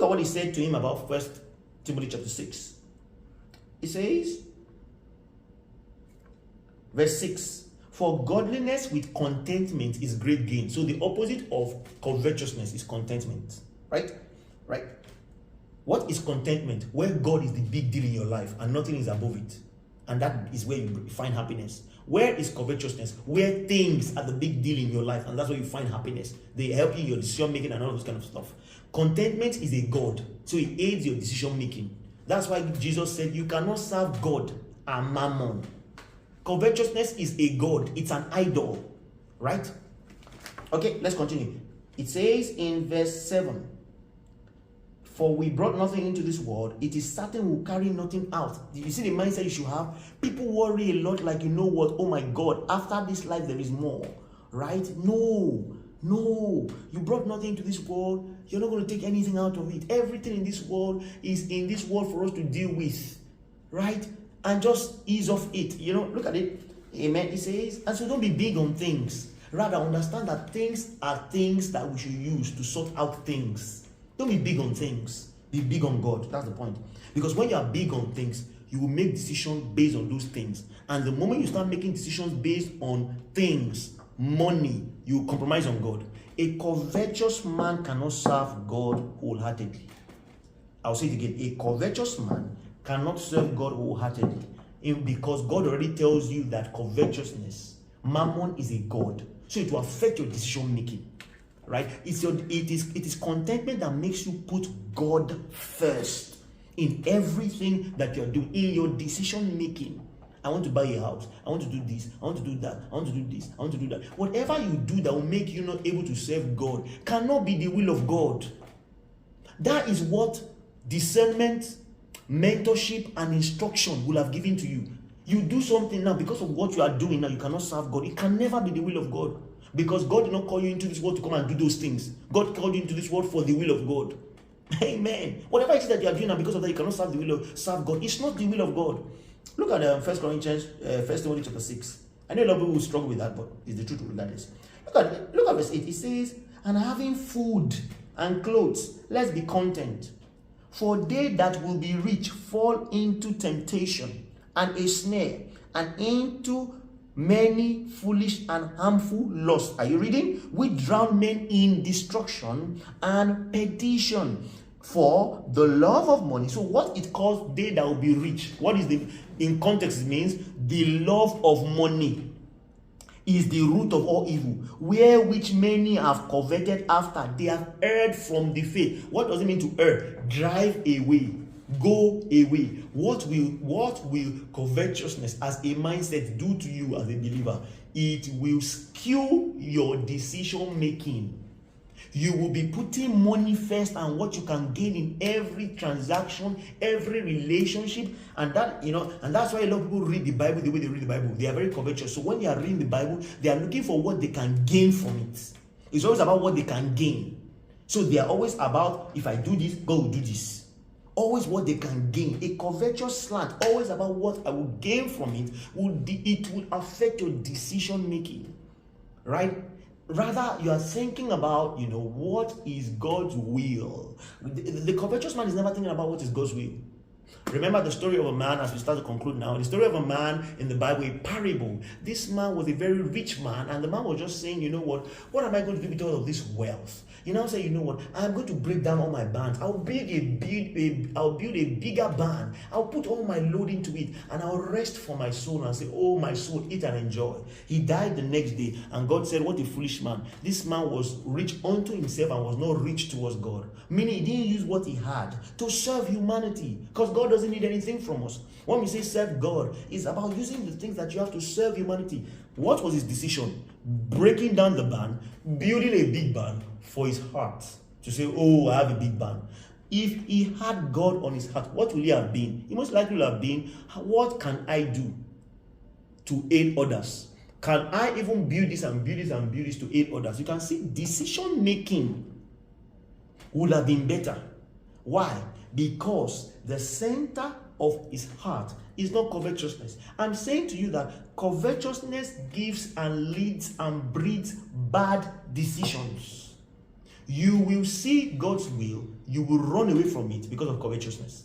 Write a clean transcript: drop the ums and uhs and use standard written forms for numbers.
at what he said to him about 1 Timothy chapter 6. It says, verse 6, for godliness with contentment is great gain. So the opposite of covetousness is contentment. Right? Right? What is contentment? Where God is the big deal in your life and nothing is above it. And that is where you find happiness. Where is covetousness? Where things are the big deal in your life, and that's where you find happiness. They help you in your decision making and all those kind of stuff. Contentment is a God, so it aids your decision making. That's why Jesus said you cannot serve God and mammon. Covetousness is a god, it's an idol, right? Okay, let's continue. It says in verse 7, for we brought nothing into this world, it is certain we'll carry nothing out. You see the mindset you should have? People worry a lot like, you know what, oh my God, after this life there is more, right? No, you brought nothing into this world, you're not going to take anything out of it. Everything in this world is in this world for us to deal with, right? And just ease off it, look at it, amen. It says, and so don't be big on things, rather understand that things are things that we should use to sort out things. Don't be big on things. Be big on God. That's the point. Because when you are big on things, you will make decisions based on those things. And the moment you start making decisions based on things, money, you compromise on God. A covetous man cannot serve God wholeheartedly. I'll say it again. A covetous man cannot serve God wholeheartedly. Because God already tells you that covetousness, mammon is a god. So it will affect your decision making. Right? It is contentment that makes you put God first in everything that you're doing, in your decision making. I want to buy a house. I want to do this. I want to do that. I want to do this. I want to do that. Whatever you do that will make you not able to serve God cannot be the will of God. That is what discernment, mentorship, and instruction will have given to you. You do something now because of what you are doing now, you cannot serve God. It can never be the will of God. Because God did not call you into this world to come and do those things. God called you into this world for the will of God. Amen. Whatever it is that you are doing now, because of that, you cannot serve God. It's not the will of God. Look at 1 Timothy chapter 6. I know a lot of people will struggle with that, but it's the truth regardless. Look at verse 8. It says, and having food and clothes, let's be content. For they that will be rich fall into temptation and a snare, and into many foolish and harmful lusts. Are you reading? We drown men in destruction and perdition for the love of money. So what it calls they that will be rich, what is in context, it means the love of money is the root of all evil, where which many have coveted after. They have erred from the faith. What does it mean to err? Drive away. Go away. What will covetousness as a mindset do to you as a believer? It will skew your decision making. You will be putting money first and what you can gain in every transaction, every relationship, and that's why a lot of people read the Bible the way they read the Bible. They are very covetous. So when they are reading the Bible, they are looking for what they can gain from it. It's always about what they can gain. So they are always about, if I do this, God will do this. Always what they can gain. A covetous slant, always about what I will gain from it. It will affect your decision making, right? Rather, you are thinking about, what is God's will. The covetous man is never thinking about what is God's will. Remember the story of a man, as we start to conclude now, the story of a man in the Bible, a parable. This man was a very rich man, and the man was just saying, what am I going to do with all of this wealth? Say, I'm going to break down all my barns. I'll build a bigger barn. I'll put all my load into it, and I'll rest for my soul and say, oh, my soul, eat and enjoy. He died the next day, and God said, what a foolish man. This man was rich unto himself and was not rich towards God. Meaning he didn't use what he had to serve humanity, because God doesn't need anything from us. When we say serve God, it's about using the things that you have to serve humanity. What was his decision? Breaking down the barn, building a big barn for his heart. To say, oh, I have a big barn. If he had God on his heart, what will he have been? He most likely will have been, what can I do to aid others? Can I even build this and build this and build this to aid others? You can see decision making would have been better. Why? Because the center of his heart is not covetousness. I'm saying to you that covetousness gives and leads and breeds bad decisions. You will see God's will, you will run away from it because of covetousness.